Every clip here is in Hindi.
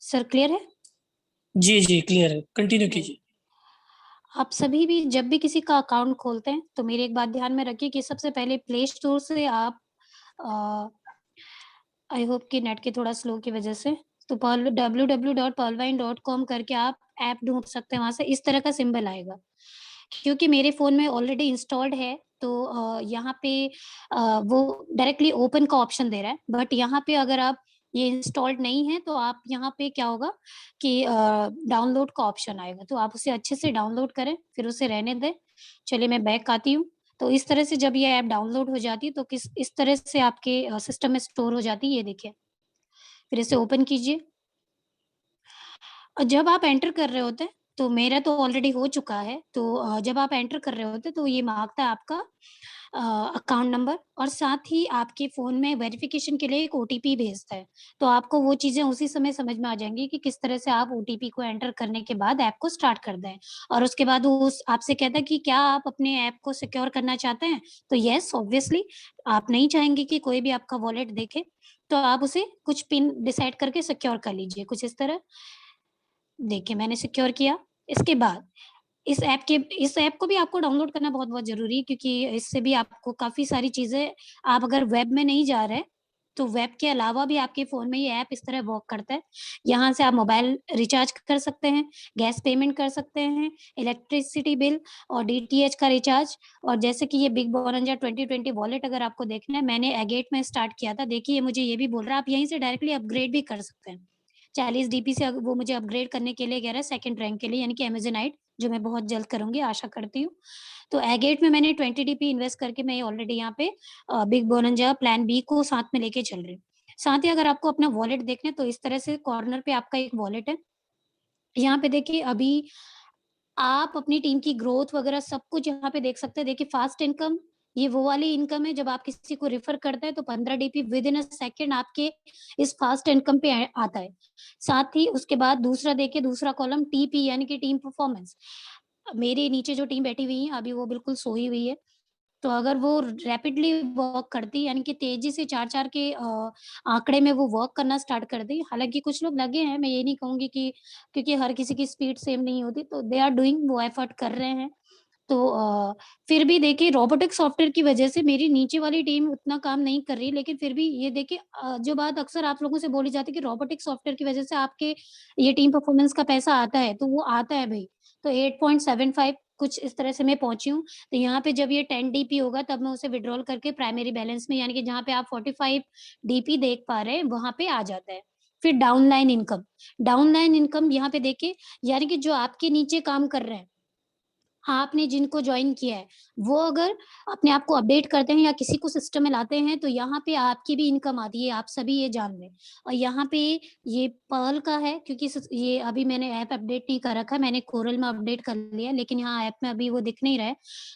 सर क्लियर है? जी, जी, क्लियर है। कंटिन्यू जी। कीजिए। आप सभी भी जब भी किसी का अकाउंट खोलते हैं, तो मेरी एक बात ध्यान में रखिए कि सबसे पहले प्ले स्टोर से आप अ, आई होप कि नेट की थोड़ा स्लो की वजह से, तो पर्ल www.pearlvine.com करके आप ऐप ढूँढ सकते हैं, वहाँ से इस तरह का सिंबल आएगा। क्योंकि मेरे फ़ोन में ऑलरेडी इंस्टॉल्ड है, तो यहाँ पे वो डायरेक्टली ओपन का ऑप्शन दे रहा है, बट यहाँ पे अगर आप ये इंस्टॉल्ड नहीं है, तो आप यहाँ पे क्या होगा कि डाउनलोड का ऑप्शन आएगा, तो आप उसे अच्छे से डाउनलोड करें, फिर उसे रहने दें। चलिए मैं बैक आती हूँ, तो इस तरह से जब ये ऐप डाउनलोड हो जाती है, तो किस इस तरह से आपके सिस्टम में स्टोर हो जाती है, ये देखिए। फिर इसे ओपन कीजिए। जब आप एंटर कर रहे होते हैं, तो मेरा तो ऑलरेडी हो चुका है, तो जब आप एंटर कर रहे होते हैं, तो ये माँगता है आपका अ, अकाउंट नंबर और साथ ही आपके फ़ोन में वेरिफ़िकेशन के लिए एक ओटीपी भेजता है। तो आपको वो चीज़ें उसी समय समझ में आ जाएँगी कि किस तरह से आप ओटीपी को एंटर करने के बाद ऐप को स्टार्ट कर दें। और उसके बाद वो उस आपसे कहता है कि क्या आप अपने ऐप को सिक्योर करना चाहते हैं? तो येस ऑब्वियसली आप नहीं चाहेंगे कि कोई भी आपका वॉलेट देखे, तो आप उसे कुछ पिन डिसाइड करके सिक्योर कर लीजिए, कुछ इस तरह। देखिए मैंने सिक्योर किया, इसके बाद इस ऐप को भी आपको डाउनलोड करना बहुत-बहुत ज़रूरी है क्योंकि इससे भी आपको काफ़ी सारी चीज़ें आप अगर वेब में नहीं जा रहे, तो वेब के अलावा भी आपके फ़ोन में ये ऐप इस तरह वर्क करता है। यहाँ से आप मोबाइल रिचार्ज कर सकते हैं, गैस पेमेंट कर सकते हैं, इलेक्ट्रिसिटी बिल और डीटीएच का रिचार्ज और जैसे कि ये बिग बोनंजा 2020 वॉलेट अगर आपको देखना है, मैंने एगेट में स्टार्ट किया था। देखिए मुझे ये भी बोल रहा है आप यहीं से डायरेक्टली अपग्रेड भी कर सकते हैं। 40 डीपी से वो मुझे अपग्रेड करने के लिए कह रहा है सेकंड रैंक के लिए यानी कि अमेज़नआइट जो मैं बहुत जल्द करूँगी, आशा करती हूँ। तो एगेट में मैंने 20 डीपी इन्वेस्ट करके मैं ऑलरेडी यहाँ पे बिग बोनंजा प्लान बी को साथ में लेके चल रही हूँ। साथ ही अगर आपको अपना वॉलेट देखना है तो इस तरह से कॉर्नर पे आपका एक वॉलेट है। यहाँ पे देखिए अभी आप अपनी टीम की ग्रोथ वगैरह सब कुछ यहाँ पे देख सकते हैं। देखिए फास्ट इनकम, ये वो वाली इनकम है जब आप किसी को रेफर करते हैं तो 15 डीपी विदिन अ सेकंड आपके इस फास्ट इनकम पे आता है। साथ ही उसके बाद दूसरा देखिए दूसरा कॉलम टीपी यानी कि टीम परफॉर्मेंस। मेरे नीचे जो टीम बैठी हुई है अभी वो बिल्कुल सोई हुई है। तो अगर वो रैपिडली वर्क करती यानी कि तेज़ी से 4-4 के आँकड़े में वो वर्क करना स्टार्ट कर दी, हालाँकि कुछ लोग लगे हैं, मैं ये नहीं कहूँगी कि क्योंकि हर किसी की स्पीड सेम नहीं होती, तो दे आर डूइंग वो एफर्ट कर रहे हैं। तो फिर भी देखिए रोबोटिक सॉफ्टवेयर की वजह से मेरी नीचे वाली टीम उतना काम नहीं कर रही, लेकिन फिर भी ये देखिए जो बात अक्सर आप लोगों से बोली जाती है कि रोबोटिक सॉफ्टवेयर की वजह से आपके ये टीम परफॉर्मेंस का पैसा आता है, तो वो आता है भई। तो 8.75 कुछ इस तरह से मैं पहुँची हूँ। तो यहाँ पे जब ये 10 डीपी होगा तब मैं उसे विथड्रॉल करके प्राइमरी बैलेंस में यानी कि जहाँ पे आप 45 डीपी देख पा रहे हैं, वहाँ पे आ जाता है। फिर डाउनलाइन इनकम यहाँ पे देखिए यानी कि जो आपके नीचे काम कर रहे हैं, आपने जिनको जॉइन किया है, वो अगर अपने आप को अपडेट करते हैं या किसी को सिस्टम में लाते हैं, तो यहाँ पे आपकी भी इनकम आती है, आप सभी ये जान लें। और यहाँ पे ये पर्ल का है क्योंकि ये अभी मैंने ऐप अपडेट नहीं कर रखा है, मैंने कोरल में अपडेट कर लिया है, लेकिन यहाँ ऐप में अभी वो दिख नहीं रहा है।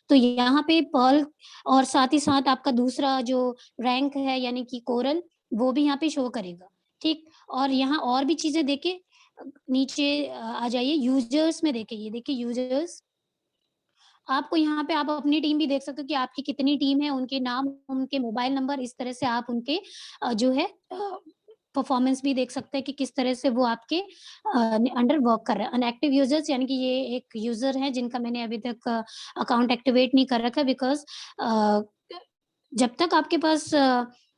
तो यहाँ पे पर्ल और साथ ही साथ आपका दूसरा जो रैंक है यानी कि कोरल, वो भी यहाँ पे शो करेगा, ठीक? और यहाँ और भी चीज़ें देखिए नीचे आ जाइए यूज़र्स में देखिए, ये देखिए यूज़र्स आपको यहाँ पे आप अपनी टीम भी देख सकते हो कि आपकी कितनी टीम है, उनके नाम, उनके मोबाइल नंबर, इस तरह से आप उनके जो है परफ़ॉर्मेंस भी देख सकते हैं कि किस तरह से वो आपके अंडर वर्क कर रहे हैं। अनएक्टिव यूज़र्स यानी कि ये एक यूज़र हैं जिनका मैंने अभी तक अकाउंट एक्टिवेट नहीं कर रखा बिकॉज़ अ, जब तक आपके पास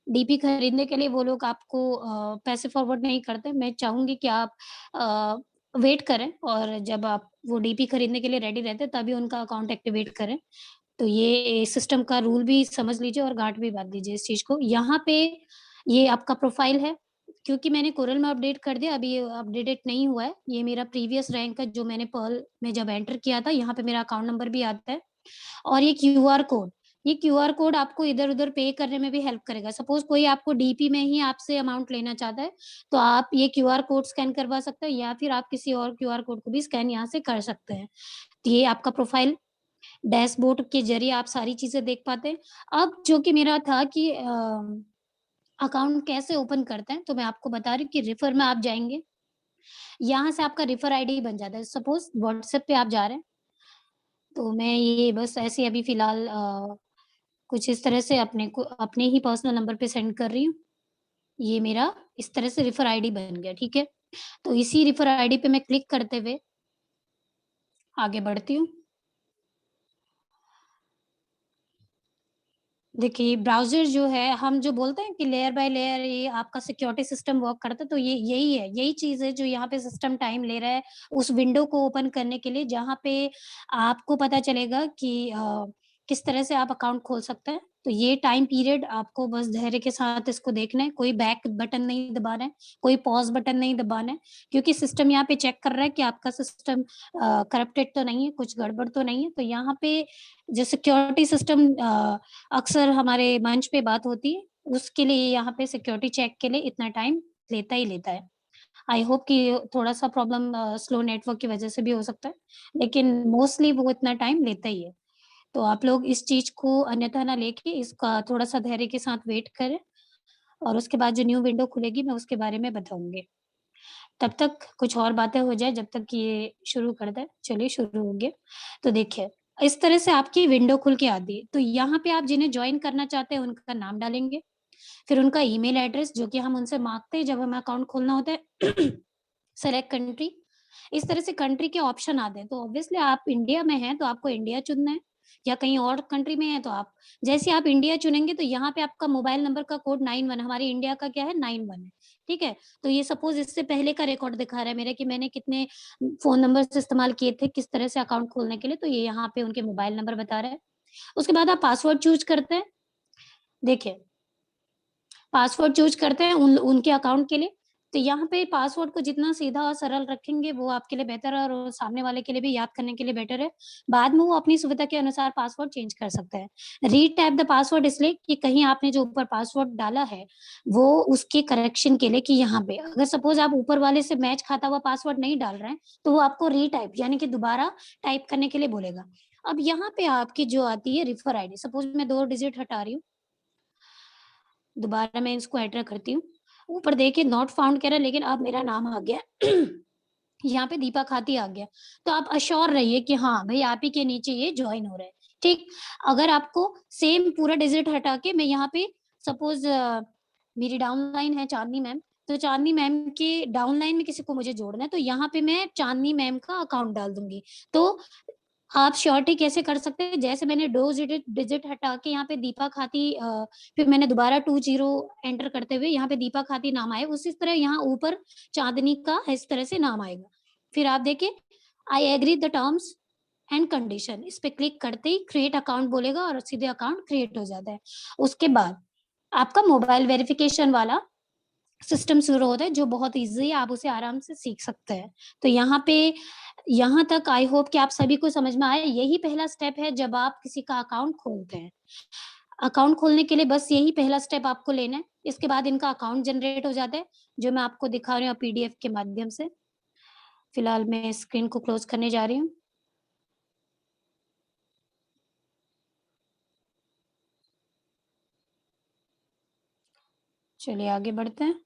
डीपी खरीदने के लिए वो लोग आपको पैसे फॉरवर्ड नहीं करते, मैं चाहूँगी कि आप वेट करें और जब आप वो डीपी खरीदने के लिए रेडी रहते हैं, तभी उनका अकाउंट एक्टिवेट करें। तो ये सिस्टम का रूल भी समझ लीजिए और गाँठ भी बाँध लीजिए इस चीज़ को। यहाँ पे ये आपका प्रोफ़ाइल है, क्योंकि मैंने कोरल में अपडेट कर दिया, अभी ये अपडेटेड नहीं हुआ है। ये मेरा प्रीवियस रैंक है जो मैंने पर्ल में जब एंटर किया था, यहाँ पे मेरा अकाउंट नंबर भी आता है। और ये क्यूआर कोड आपको इधर-उधर पे करने में भी हेल्प करेगा। सपोज़ कोई आपको डीपी में ही आपसे अमाउंट लेना चाहता है, तो आप ये क्यूआर कोड स्कैन करवा सकते हैं या फिर आप किसी और क्यूआर कोड को भी स्कैन यहाँ से कर सकते हैं। तो ये आपका प्रोफ़ाइल डैशबोर्ड के ज़रिए आप सारी चीज़ें देख पाते हैं। अब जो कि मेरा था कि अकाउंट कैसे ओपन करते हैं, तो मैं आपको बता रही हूँ कि रेफर में आप जाएँगे, यहाँ से आपका रेफर आईडी बन जाता है। सपोज़ व्हाट्सएप पे आप जा रहे हैं, तो मैं ये बस ऐसे ही अभी फ़िलहाल कुछ इस तरह से अपने ही पर्सनल नंबर पे सेंड कर रही हूँ। ये मेरा इस तरह से रेफर आईडी बन गया, ठीक है? तो इसी रेफर आईडी पे मैं क्लिक करते हुए आगे बढ़ती हूँ। देखिए, ब्राउज़र जो है, हम जो बोलते हैं कि लेयर बाय लेयर ये आपका सिक्योरिटी सिस्टम वर्क करता है, तो ये यही है, यही चीज़ है जो यहाँ पे सिस्टम टाइम ले रहा है, उस विंडो को ओपन करने के लिए, जहाँ पे आपको पता चलेगा कि किस तरह से आप अकाउंट खोल सकते हैं। तो ये टाइम पीरियड आपको बस धैर्य के साथ इसको देखना है, कोई बैक बटन नहीं दबाना है, कोई पॉज़ बटन नहीं दबाना है, क्योंकि सिस्टम यहाँ पे चेक कर रहा है कि आपका सिस्टम करप्टेड तो नहीं है, कुछ गड़बड़ तो नहीं है। तो यहाँ पे जो सिक्योरिटी सिस्टम अक्सर हमारे मंच पे बात होती है, उसके लिए यहाँ पे सिक्योरिटी चेक के लिए इतना टाइम लेता ही लेता है। आई होप कि थोड़ा-सा प्रॉब्लम स्लो नेटवर्क की वजह से भी हो सकता है, लेकिन मोस्टली वो इतना टाइम लेता ही है। तो आप लोग इस चीज़ को अन्यथा ना लेके इसका थोड़ा-सा धैर्य के साथ वेट करें और उसके बाद जो न्यू विंडो खुलेगी मैं उसके बारे में बताऊँगी। तब तक कुछ और बातें हो जाए जब तक ये शुरू कर दें। चलिए शुरू हो गया। तो देखिए, इस तरह से आपकी विंडो खुल के आती है। तो यहाँ पे आप जिन्हें जॉइन करना चाहते हैं उनका नाम डालेंगे, फिर उनका ईमेल एड्रेस जो कि हम उनसे माँगते हैं जब हमें अकाउंट खोलना होता है। सेलेक्ट कंट्री, इस तरह से कंट्री के ऑप्शन आते हैं, तो ऑब्वियसली आप इंडिया में हैं, तो आपको इंडिया चुनना है या कहीं और कंट्री में हैं, तो आप जैसे आप इंडिया चुनेंगे, तो यहाँ पे आपका मोबाइल नंबर का कोड 91 हमारी इंडिया का क्या है 91 है, ठीक है? तो ये सपोज़ इससे पहले का रिकॉर्ड दिखा रहा है मेरा कि मैंने कितने फ़ोन नंबर्स इस्तेमाल किए थे, किस तरह से अकाउंट खोलने के लिए, तो ये यहाँ पे उनके मोबाइल नंबर बता रहा है। उसके बाद आप पासवर्ड चूज़ करते हैं। देखिए, पासवर्ड चूज़ करते हैं उनके अकाउंट के लिए, तो यहाँ पे पासवर्ड को जितना सीधा और सरल रखेंगे वो आपके लिए बेहतर है और सामने वाले के लिए भी याद करने के लिए बेटर है। बाद में वो अपनी सुविधा के अनुसार पासवर्ड चेंज कर सकता है। रीटाइप द पासवर्ड इसलिए कि कहीं आपने जो ऊपर पासवर्ड डाला है, वो उसके करेक्शन के लिए कि यहाँ पे अगर सपोज़ आप ऊपर वाले से मैच खाता हुआ पासवर्ड नहीं डाल रहे हैं, तो वो आपको रीटाइप यानी कि दोबारा टाइप करने के लिए बोलेगा। अब यहाँ पे आपकी जो आती है रेफर आईडी, सपोज़ मैं 2 डिजिट हटा रही हूँ, दोबारा मैं इसको एंटर करती हूँ। ऊपर देखिए नॉट फाउंड कह रहा है लेकिन अब मेरा नाम आ गया। यहाँ पे दीपा खाती आ गया। तो आप एश्योर रहिए कि हाँ, भई आप ही के नीचे ये जॉइन हो रहा है, ठीक? अगर आपको सेम पूरा डिजिट हटा के मैं यहाँ पे सपोज़ मेरी डाउनलाइन है चाँदनी मैम, तो चाँदनी मैम के डाउनलाइन में किसी को मुझे जोड़ना है, तो यहाँ पे मैं चाँदनी मैम का अकाउंट डाल दूँगी। तो आप श्योरिटी कैसे कर सकते हैं? जैसे मैंने 2 डिजिट डिजिट हटा के यहाँ पे दीपा खाती फिर मैंने दोबारा 20 एंटर करते हुए यहाँ पे दीपा खाती नाम आया, उसी तरह यहाँ ऊपर चाँदनी का इस तरह से नाम आएगा। फिर आप देखिए I agree the terms and condition इस पे क्लिक करते ही क्रिएट अकाउंट बोलेगा और सीधे अकाउंट क्रिएट हो जाता है। उसके बाद आपका मोबाइल वेरिफिकेशन वाला सिस्टम शुरू होता है जो बहुत ईज़ी है, आप उसे आराम से सीख सकते हैं। तो यहाँ पे यहाँ तक आई होप कि आप सभी को समझ में आया, यही पहला स्टेप है जब आप किसी का अकाउंट खोलते हैं। अकाउंट खोलने के लिए बस यही पहला स्टेप आपको लेना है, इसके बाद इनका अकाउंट जनरेट हो जाता है, जो मैं आपको दिखा रही हूँ पीडीएफ के माध्यम से। फिलहाल मैं स्क्रीन को क्लोज़ करने जा रही हूँ। चलिए आगे बढ़ते हैं।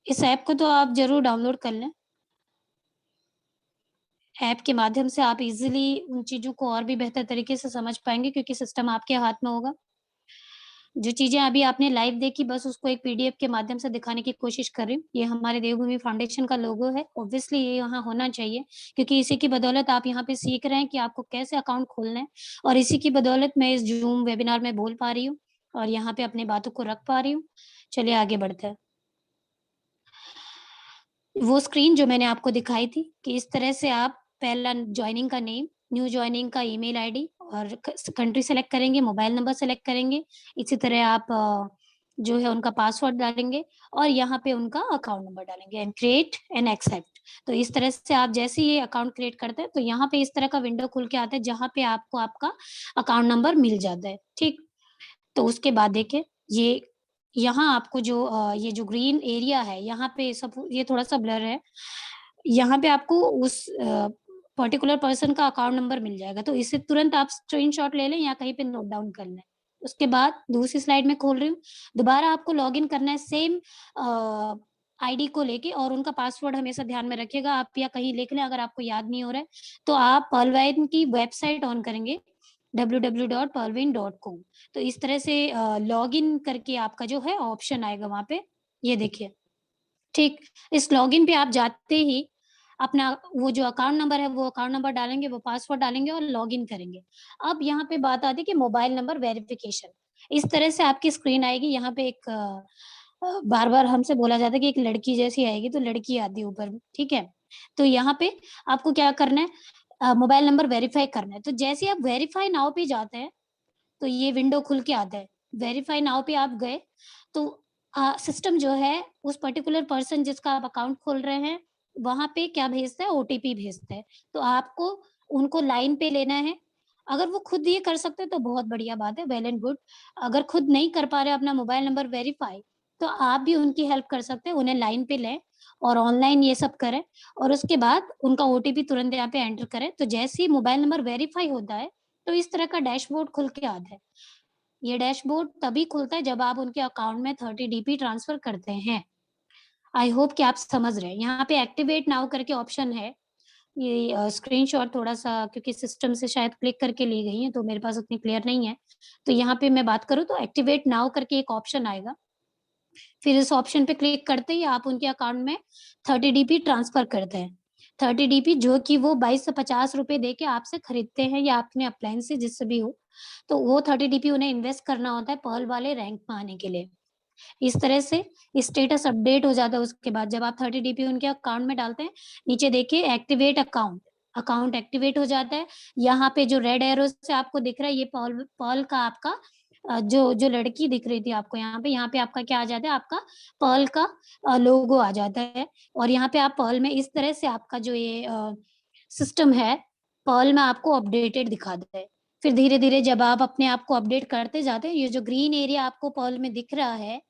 इस ऐप को तो आप ज़रूर डाउनलोड कर लें। ऐप के माध्यम से आप इज़िली उन चीज़ों को और भी बेहतर तरीके से समझ पाएँगे क्योंकि सिस्टम आपके हाथ में होगा। जो चीज़ें अभी आपने लाइव देखी बस उसको एक पीडीएफ के माध्यम से दिखाने की कोशिश कर रही हूँ। ये हमारे देवभूमि फाउंडेशन का लोगो है। ऑब्वियसली ये यहाँ होना चाहिए क्योंकि इसी की बदौलत आप यहाँ पे सीख रहे हैं कि आपको कैसे अकाउंट खोलना है और इसी की बदौलत मैं इस ज़ूम वेबिनार में बोल पा रही हूँ और यहाँ पे अपनी बातों को रख पा रही हूँ। चलिए आगे बढ़ते हैं। वो स्क्रीन जो मैंने आपको दिखाई थी कि इस तरह से आप पहला जॉइनिंग का नेम, न्यू जॉइनिंग का ईमेल आईडी और कंट्री सेलेक्ट करेंगे, मोबाइल नंबर सेलेक्ट करेंगे। इसी तरह आप जो है उनका पासवर्ड डालेंगे और यहाँ पे उनका अकाउंट नंबर डालेंगे एंड क्रिएट एंड एक्सेप्ट। तो इस तरह से आप जैसे ही ये अकाउंट क्रिएट करते हैं तो यहाँ पे इस तरह का विंडो खुल के आता है जहाँ पे आपको आपका अकाउंट नंबर मिल जाता है, ठीक? तो उसके बाद देखिए ये यहाँ आपको जो ये जो ग्रीन एरिया है यहाँ पे सब ये थोड़ा-सा ब्लर है। यहाँ पे आपको उस पर्टिकुलर पर्सन का अकाउंट नंबर मिल जाएगा, तो इसे तुरंत आप स्क्रीनशॉट ले लें या कहीं पे नोट डाउन कर लें। उसके बाद दूसरी स्लाइड में खोल रही हूँ, दोबारा आपको लॉगिन करना है सेम आईडी को लेके और उनका पासवर्ड हमेशा ध्यान में रखिएगा आप या कहीं लिख लें अगर आपको याद नहीं हो रहा है, तो आप पर्लवैन की वेबसाइट ऑन करेंगे www.pervin.com। तो इस तरह से लॉगिन करके आपका जो है ऑप्शन आएगा वहाँ पे, ये देखिए, ठीक। इस लॉगिन पे आप जाते ही अपना वो जो अकाउंट नंबर है, वो अकाउंट नंबर डालेंगे, वो पासवर्ड डालेंगे और लॉगिन करेंगे। अब यहाँ पे बात आती है कि मोबाइल नंबर वेरिफिकेशन। इस तरह से आपकी स्क्रीन आएगी, यहाँ पे एक बार-बार हमसे बोला जाता है कि एक लड़की जैसी आएगी, तो लड़की आती है ऊपर, ठीक है? तो यहाँ पे आपको क्या करना है, मोबाइल नंबर वेरीफाई करना है। तो जैसे ही आप वेरीफाई नाउ पे जाते हैं, तो ये विंडो खुल के आता है। वेरीफाई नाउ पे आप गए, तो सिस्टम जो है उस पर्टिकुलर पर्सन जिसका आप अकाउंट खोल रहे हैं, वहाँ पे क्या भेजता है, ओटीपी भेजता है। तो आपको उनको लाइन पे लेना है। अगर वो खुद ये कर सकते हैं तो बहुत बढ़िया बात है, वेल एंड गुड। अगर खुद नहीं कर पा रहे अपना मोबाइल नंबर वेरीफाई, तो आप भी उनकी हेल्प कर सकते हैं, उन्हें लाइन पे लें और ऑनलाइन ये सब करें और उसके बाद उनका ओटीपी तुरंत यहाँ पे एंटर करें। तो जैसे ही मोबाइल नंबर वेरीफाई होता है, तो इस तरह का डैशबोर्ड खुल के आता है। ये डैशबोर्ड तभी खुलता है जब आप उनके अकाउंट में 30 डीपी ट्रांसफर करते हैं। आई होप कि आप समझ रहे हैं। यहाँ पे एक्टिवेट नाउ करके ऑप्शन है। ये स्क्रीनशॉट थोड़ा-सा क्योंकि सिस्टम से शायद क्लिक करके ली गई है, तो मेरे पास उतनी क्लियर नहीं है। तो यहाँ पे मैं बात करूँ तो एक्टिवेट नाउ करके एक ऑप्शन आएगा। फिर इस ऑप्शन पे क्लिक करते ही आप उनके अकाउंट में 30 डीपी ट्रांसफर करते हैं। 30 डीपी जो कि वो 22 से ₹50 दे के आपसे खरीदते हैं या अपने अपलायंस से जिससे भी हो। तो वो 30 डीपी उन्हें इन्वेस्ट करना होता है पर्ल वाले रैंक में आने के लिए। इस तरह से स्टेटस अपडेट हो जाता है उसके बाद जब आप 30 डीपी उनके अकाउंट में डालते हैं, नीचे देखिए एक्टिवेट अकाउंट, अकाउंट एक्टिवेट हो जाता है। यहाँ पे जो रेड एरो से आपको दिख रहा है ये पर्ल पर्ल का आपका जो जो लड़की दिख रही थी आपको यहाँ पे आपका क्या आ जाता है, आपका पर्ल का लोगो आ जाता है और यहाँ पे आप पर्ल में इस तरह से आपका जो ये सिस्टम है, पर्ल में आपको अपडेटेड दिखाता है। फिर धीरे-धीरे जब आप अपने आप को अपडेट करते जाते हैं, ये जो ग्रीन एरिया आपको पर्ल में दिख रहा है,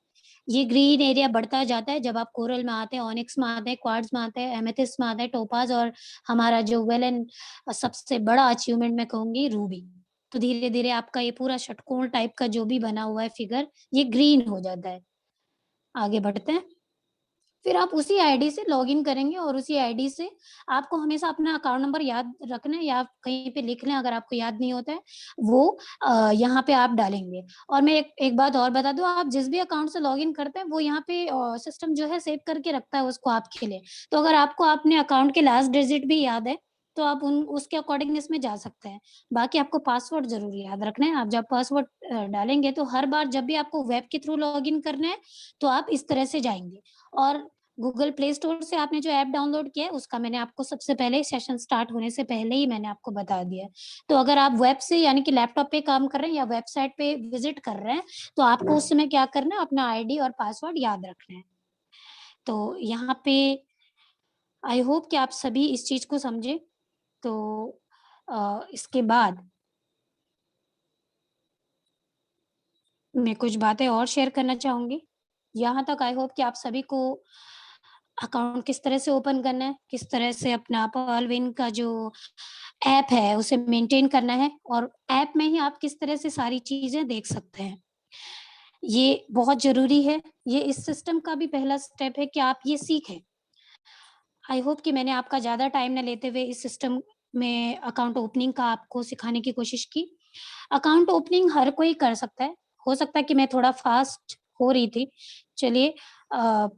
ये ग्रीन एरिया बढ़ता जाता है जब आप कोरल में आते हैं, ओनिक्स में आते हैं, क्वार्ट्ज में आते हैं, एमेथिस्ट में आते हैं, टोपाज़ और हमारा जो वेल एंड सबसे बड़ा अचीवमेंट मैं कहूँगी रूबी। तो धीरे-धीरे आपका ये पूरा षटकोण टाइप का जो भी बना हुआ है फिगर, ये ग्रीन हो जाता है। आगे बढ़ते हैं। फिर आप उसी आईडी से लॉगिन करेंगे और उसी आईडी से आपको हमेशा अपना अकाउंट नंबर याद रखना है या आप कहीं पे लिख लें अगर आपको याद नहीं होता है, वो यहाँ पे आप डालेंगे। और मैं एक एक बात और बता दूँ, आप जिस भी अकाउंट से लॉगिन करते हैं, वो यहाँ पे सिस्टम जो है सेव करके रखता है उसको आपके लिए। तो अगर आपको अपने अकाउंट के लास्ट डिजिट भी याद है, तो आप उन उसके अकॉर्डिंग इसमें जा सकते हैं। बाकी आपको पासवर्ड ज़रूर याद रखना है। आप जब पासवर्ड डालेंगे, तो हर बार जब भी आपको वेब के थ्रू लॉगिन करना है, तो आप इस तरह से जाएँगे। और गूगल प्ले स्टोर से आपने जो ऐप डाउनलोड किया है, उसका मैंने आपको सबसे पहले सेशन स्टार्ट होने से पहले ही मैंने आपको बता दिया है। तो अगर आप वेब से यानी कि लैपटॉप पे काम कर रहे हैं या वेबसाइट पे विज़िट कर रहे हैं, तो आपको उस समय क्या करना है, अपना आईडी और पासवर्ड याद रखना है। तो यहाँ पे आई होप कि आप सभी इस चीज़ को समझे। तो इसके बाद मैं कुछ बातें और शेयर करना चाहूँगी। यहाँ तक आई होप कि आप सभी को अकाउंट किस तरह से ओपन करना है, किस तरह से अपना पर्लविन का जो ऐप है, उसे मेंटेन करना है और ऐप में ही आप किस तरह से सारी चीज़ें देख सकते हैं। ये बहुत ज़रूरी है, ये इस सिस्टम का भी पहला स्टेप है कि आप ये सीखें। आई होप कि मैंने आपका ज़्यादा टाइम ना लेते हुए इस सिस्टम में अकाउंट ओपनिंग का आपको सिखाने की कोशिश की। अकाउंट ओपनिंग हर कोई कर सकता है। हो सकता है कि मैं थोड़ा फ़ास्ट हो रही थी। चलिए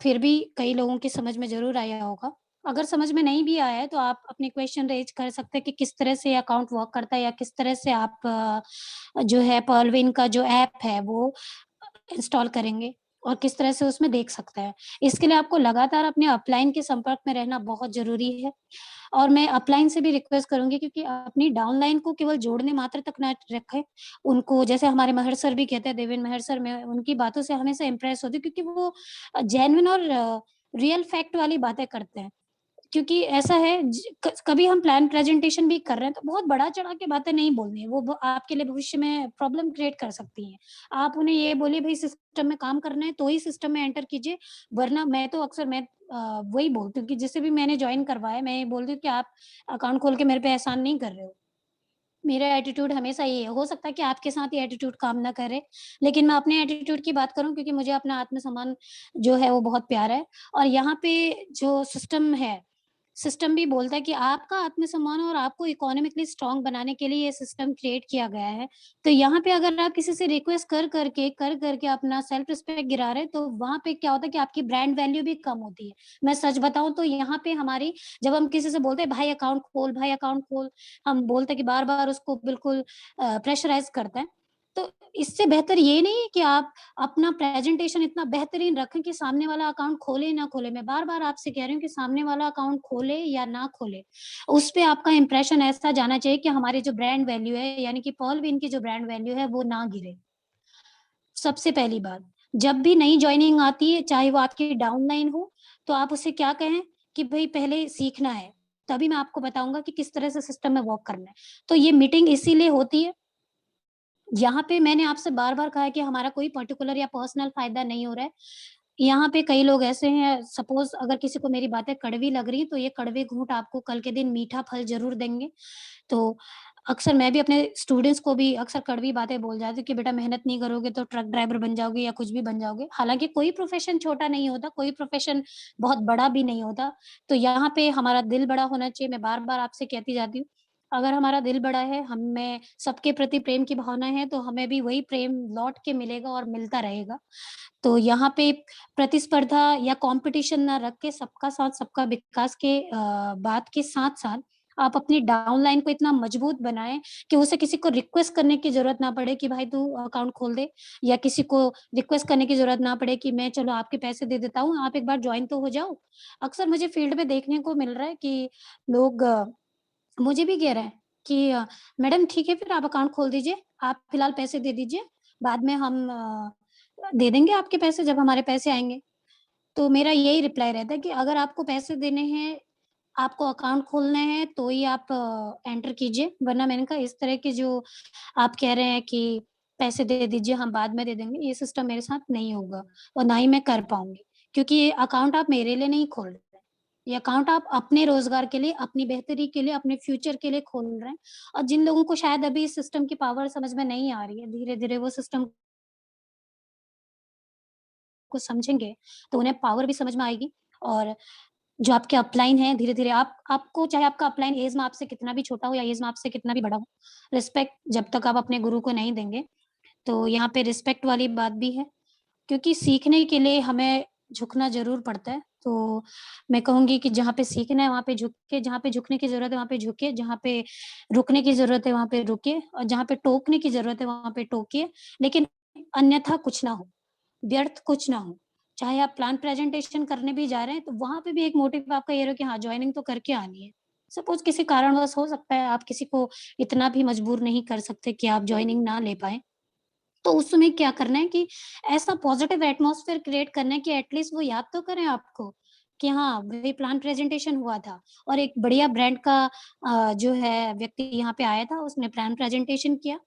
फिर भी कई लोगों की समझ में ज़रूर आया होगा। अगर समझ में नहीं भी आया है तो आप अपने क्वेश्चन रेज़ कर सकते हैं कि किस तरह से अकाउंट वर्क करता है या किस तरह से आप जो है पर्लविन का जो ऐप है वो इंस्टॉल करेंगे और किस तरह से उसमें देख सकते हैं। इसके लिए आपको लगातार अपने अपलाइन के संपर्क में रहना बहुत ज़रूरी है और मैं अपलाइन से भी रिक्वेस्ट करूँगी क्योंकि अपनी डाउनलाइन को केवल जोड़ने मात्र तक ना रखें। उनको जैसे हमारे महर सर भी कहते हैं, देवेन महर सर, मैं उनकी बातों से हमेशा इम्प्रेस होती हूँ क्योंकि वो जेन्युइन और रियल फैक्ट वाली बातें करते हैं। क्योंकि ऐसा है ज क कभी हम प्लान प्रेज़ेंटेशन भी कर रहे हैं, तो बहुत बढ़ा-चढ़ा के बातें नहीं बोलनी है, वो ब आपके लिए भविष्य में प्रॉब्लम क्रिएट कर सकती हैं। आप उन्हें ये बोलिए भई सिस्टम में काम करना है, तो ही सिस्टम में एंटर कीजिए, वरना मैं तो अक्सर वही बोलती हूँ कि जिसे भी मैंने जॉइन करवाया, मैं ये बोलती हूँ कि आप अकाउंट खोल के मेरे पे एहसान नहीं कर रहे हो। मेरा एटीट्यूड हमेशा ये है, हो सकता है कि आपके साथ ये एटीट्यूड काम ना करे, लेकिन मैं अपने एटीट्यूड की बात करूँ क्योंकि मुझे अपना आत्मसम्मान जो है वो बहुत प्यारा है और यहाँ पे जो सिस्टम है सिस्टम भी बोलता है कि आपका आत्मसम्मान और आपको इकोनॉमिकली स्ट्रॉन्ग बनाने के लिए ये सिस्टम क्रिएट किया गया है। तो यहाँ पे अगर आप किसी से रिक्वेस्ट कर करके अपना सेल्फ रिस्पेक्ट गिरा रहे हैं, तो वहाँ पे क्या होता है कि आपकी ब्रांड वैल्यू भी कम होती है। मैं सच बताऊँ तो यहाँ पे हमारी जब हम किसी से बोलते हैं भाई अकाउंट खोल, हम बोलते हैं कि बार-बार उसको बिल्कुल प्रेशराइज़ करते हैं। तो इससे बेहतर ये नहीं है कि आप अपना प्रेज़ेंटेशन इतना बेहतरीन रखें कि सामने वाला अकाउंट खोले ना खोले। मैं बार-बार आपसे कह रही हूँ कि सामने वाला अकाउंट खोले या ना खोले, उस पे आपका इंप्रेशन ऐसा जाना चाहिए कि हमारी जो ब्रांड वैल्यू है, यानी कि पर्ल विन की जो ब्रांड वैल्यू है, वो ना गिरे। सबसे पहली बात, जब भी नई जॉइनिंग आती है, चाहे वो आपकी डाउनलाइन हो, तो आप उसे क्या कहें कि भई पहले सीखना है, तभी मैं आपको बताऊँगा कि किस तरह से सिस्टम में वर्क करना है। तो ये मीटिंग इसीलिए होती है, यहाँ पे मैंने आपसे बार-बार कहा है कि हमारा कोई पर्टिकुलर या पर्सनल फ़ायदा नहीं हो रहा है। यहाँ पे कई लोग ऐसे हैं, सपोज़ अगर किसी को मेरी बातें कड़वी लग रही हैं, तो ये कड़वे घूँट आपको कल के दिन मीठा फल ज़रूर देंगे। तो अक्सर मैं भी अपने स्टूडेंट्स को भी अक्सर कड़वी बातें बोल जाती हूँ कि बेटा मेहनत नहीं करोगे तो ट्रक ड्राइवर बन जाओगे या कुछ भी बन जाओगे। हालाँकि कोई प्रोफ़ेशन छोटा नहीं होता, कोई प्रोफ़ेशन बहुत बड़ा भी नहीं होता। तो यहाँ पे हमारा दिल बड़ा होना चाहिए, मैं बार-बार आपसे कहती जाती हूँ। अगर हमारा दिल बड़ा है, हम में सबके प्रति प्रेम की भावना है, तो हमें भी वही प्रेम लौट के मिलेगा और मिलता रहेगा। तो यहाँ पे प्रतिस्पर्धा या कॉम्पिटिशन ना रख के सबका साथ सबका विकास के बात के साथ-साथ आप अपनी डाउनलाइन को इतना मजबूत बनाएँ कि उसे किसी को रिक्वेस्ट करने की ज़रूरत ना पड़े कि भाई तू अकाउंट खोल दे, या किसी को रिक्वेस्ट करने की ज़रूरत ना पड़े कि मैं चलो आपके पैसे दे देता हूँ, आप एक बार जॉइन तो हो जाओ। अक्सर मुझे फील्ड में देखने को मिल रहा है कि लोग मुझे भी कह रहे हैं कि मैडम ठीक है फिर आप अकाउंट खोल दीजिए, आप फिलहाल पैसे दे दीजिए, बाद में हम दे देंगे आपके पैसे जब हमारे पैसे आएँगे। तो मेरा यही रिप्लाई रहता है कि अगर आपको पैसे देने हैं, आपको अकाउंट खोलना है तो ही आप एंटर कीजिए, वरना मैंने कहा इस तरह के जो आप कह रहे हैं कि पैसे दे दीजिए हम बाद में दे देंगे, ये सिस्टम मेरे साथ नहीं होगा और ना ही मैं कर पाऊँगी। क्योंकि ये अकाउंट आप मेरे लिए नहीं खोल रहे हैं, ये अकाउंट आप अपने रोज़गार के लिए, अपनी बेहतरी के लिए, अपने फ्यूचर के लिए खोल रहे हैं। और जिन लोगों को शायद अभी इस सिस्टम की पावर समझ में नहीं आ रही है, धीरे-धीरे वो सिस्टम को समझेंगे, तो उन्हें पावर भी समझ में आएगी। और जो आपके अपलाइन है, धीरे-धीरे आपको चाहे आपका अपलाइन ऐज में आपसे कितना भी छोटा हो या ऐज में आपसे कितना भी बड़ा हो, रिस्पेक्ट जब तक आप अपने गुरु को नहीं देंगे, तो यहाँ पे रिस्पेक्ट वाली बात भी है। क्योंकि सीखने के लिए हमें झुकना ज़रूर पड़ता है। तो मैं कहूँगी कि जहाँ पे सीखना है वहाँ पे झुक के, जहाँ पे झुकने की ज़रूरत है वहाँ पे झुकिए, जहाँ पे रुकने की ज़रूरत है वहाँ पे रुकिए और जहाँ पे टोकने की ज़रूरत है वहाँ पे टोकिए, लेकिन अन्यथा कुछ ना हो, व्यर्थ कुछ ना हो। चाहे आप प्लान प्रेज़ेंटेशन करने भी जा रहे हैं, तो वहाँ पे भी एक मोटिव आपका ये रहो कि हाँ, जॉइनिंग तो करके आनी है। सपोज़ किसी कारणवश हो सकता है आप किसी को इतना भी मजबूर नहीं कर सकते कि आप जॉइनिंग ना ले पाएँ। तो उस समय क्या करना है कि ऐसा पॉज़िटिव एटमॉस्फेयर क्रिएट करना है कि एटलीस्ट वो याद तो करें आपको, कि हाँ, भई प्लान प्रेज़ेंटेशन हुआ था और एक बढ़िया ब्रांड का जो है व्यक्ति यहाँ पे आया था, उसने प्लान प्रेज़ेंटेशन किया।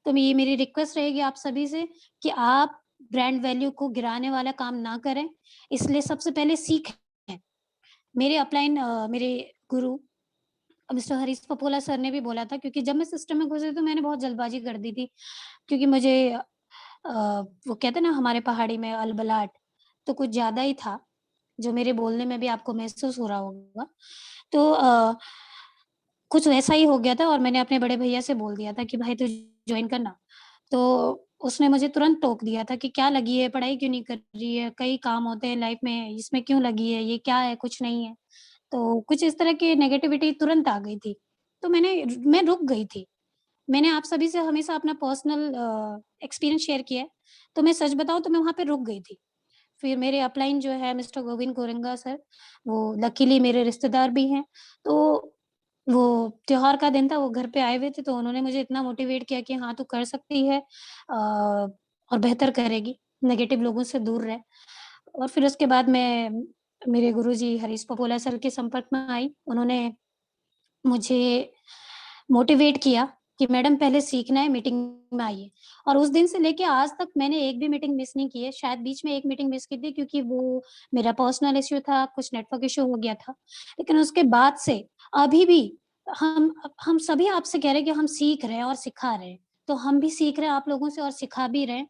तो ये मेरी रिक्वेस्ट रहेगी आप सभी से कि आप ब्रांड वैल्यू को गिराने वाला काम ना करें, इसलिए सबसे पहले सीखें। मेरे अपलाइन मेरे गुरु मिस्टर हरीश पपोला सर ने भी बोला था, क्योंकि जब मैं सिस्टम में घुसी तो मैंने बहुत जल्दबाज़ी कर दी थी, क्योंकि मुझे वो कहते हैं ना हमारे पहाड़ी में अलबलाट, तो कुछ ज़्यादा ही था, जो मेरे बोलने में भी आपको महसूस हो रहा होगा। तो कुछ वैसा ही हो गया था और मैंने अपने बड़े भैया से बोल दिया था कि भाई तू जॉइन करना। तो उसने मुझे तुरंत टोक दिया था कि क्या लगी है, पढ़ाई क्यों नहीं कर रही है, कई काम होते हैं लाइफ में, इसमें क्यों लगी है, ये क्या है, कुछ नहीं है। तो कुछ इस तरह की नेगेटिविटी तुरंत आ गई थी। तो मैं रुक गई थी। मैंने आप सभी से हमेशा अपना पर्सनल एक्सपीरियंस शेयर किया है, तो मैं सच बताऊँ तो मैं वहाँ पे रुक गई थी। फिर मेरे अपलाइन जो है मिस्टर गोविंद गोरंगा सर, वो लकीली मेरे रिश्तेदार भी हैं, तो वो त्योहार का दिन था, वो घर पे आए हुए थे, तो उन्होंने मुझे इतना मोटिवेट किया कि हाँ, तू कर सकती है और बेहतर करेगी, नेगेटिव लोगों से दूर रह। और फिर उसके बाद मैं मेरे गुरुजी हरीश पपोला सर के संपर्क में आई। उन्होंने मुझे मोटिवेट किया कि मैडम पहले सीखना है, मीटिंग में आइए। और उस दिन से लेके आज तक मैंने एक भी मीटिंग मिस नहीं की है। शायद बीच में एक मीटिंग मिस की थी क्योंकि वो मेरा पर्सनल इश्यू था, कुछ नेटवर्क इश्यू हो गया था। लेकिन उसके बाद से अभी भी हम सभी आपसे कह रहे हैं कि हम सीख रहे हैं और सिखा रहे हैं। तो हम भी सीख रहे हैं आप लोगों से और सिखा भी रहे हैं।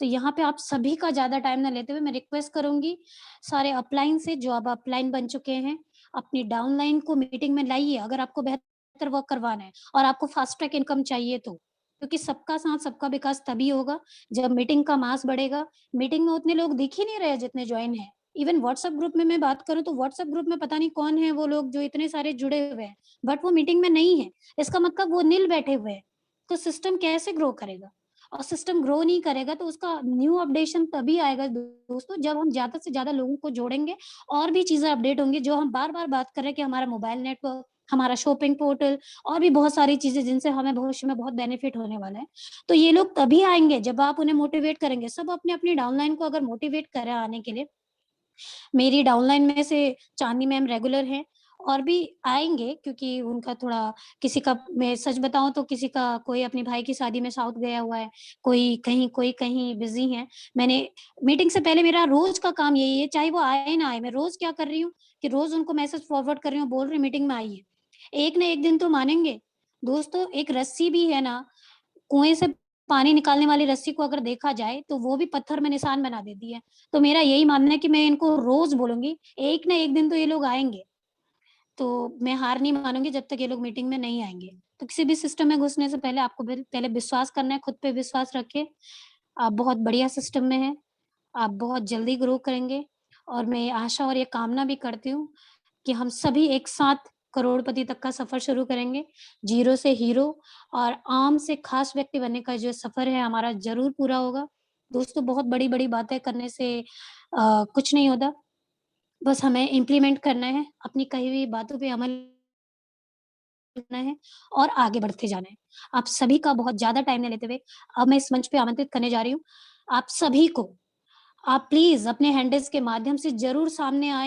तो यहाँ पे आप सभी का ज़्यादा टाइम ना लेते हुए मैं रिक्वेस्ट करूँगी सारे अपलाइन से, जो अब अपलाइन बन चुके हैं, अपनी डाउनलाइन को मीटिंग में लाइए अगर आपको बेहतर वर्क करवाना है और आपको फास्ट ट्रैक इनकम चाहिए तो। क्योंकि सबका साथ सबका विकास तभी होगा जब मीटिंग का मास बढ़ेगा। मीटिंग में उतने लोग दिख ही नहीं रहे जितने जॉइन हैं। इवन व्हाट्सएप ग्रुप में मैं बात करूँ तो व्हाट्सएप ग्रुप में पता नहीं कौन है वो लोग जो इतने सारे जुड़े हुए हैं, बट वो मीटिंग में नहीं है। इसका मतलब वो निल बैठे हुए हैं। तो सिस्टम कैसे ग्रो करेगा? और सिस्टम ग्रो नहीं करेगा तो उसका न्यू अपडेशन तभी आएगा दोस्तों जब हम ज़्यादा से ज़्यादा लोगों को जोड़ेंगे और भी चीज़ें अपडेट होंगी जो हम बार-बार बात कर रहे हैं कि हमारा मोबाइल नेटवर्क, हमारा शॉपिंग पोर्टल और भी बहुत सारी चीज़ें जिनसे हमें भविष्य में बहुत बेनिफिट होने वाला है। तो ये लोग तभी आएँगे जब आप उन्हें मोटिवेट करेंगे। सब अपनी-अपनी डाउनलाइन को अगर मोटिवेट करें आने के लिए, मेरी डाउनलाइन में से चांदनी मैम रेगुलर हैं और भी आएँगे क्योंकि उनका थोड़ा किसी का मैं सच बताऊँ तो किसी का कोई अपने भाई की शादी में साउथ गया हुआ है, कोई कहीं बिज़ी हैं। मैंने मीटिंग से पहले मेरा रोज़ का काम यही है, चाहे वो आए ना आए, मैं रोज़ क्या कर रही हूँ कि रोज़ उनको मैसेज फॉरवर्ड कर रही हूँ, बोल रही हूँ मीटिंग में आइए। एक ना एक दिन तो मानेंगे। दोस्तों एक रस्सी भी है ना, कुएँ से पानी निकालने वाली रस्सी को अगर देखा जाए, तो वो भी पत्थर में निशान बना देती है। तो मेरा यही मानना है कि मैं इनको रोज़ बोलूँगी, एक ना एक दिन तो ये लोग आएँगे। तो मैं हार नहीं मानूँगी जब तक ये लोग मीटिंग में नहीं आएँगे। तो किसी भी सिस्टम में घुसने से पहले आपको पहले विश्वास करना है, खुद पे विश्वास रखिए। आप बहुत बढ़िया सिस्टम में हैं, आप बहुत जल्दी ग्रो करेंगे और मैं ये आशा और ये कामना भी करती हूँ कि हम सभी एक साथ करोड़पति तक का सफ़र शुरू करेंगे। ज़ीरो से हीरो और आम से ख़ास व्यक्ति बनने का जो सफ़र है हमारा ज़रूर पूरा होगा। दोस्तों बहुत बड़ी-बड़ी बातें करने से कुछ नहीं होता। बस हमें इम्प्लीमेंट करना है, अपनी कही हुई बातों पे अमल करना है और आगे बढ़ते जाना है। आप सभी का बहुत ज़्यादा टाइम नहीं लेते हुए अब मैं इस मंच पे आमंत्रित करने जा रही हूँ, आप सभी को। आप प्लीज़ अपने हैंडल्स के माध्यम से ज़रूर सामने आएँ।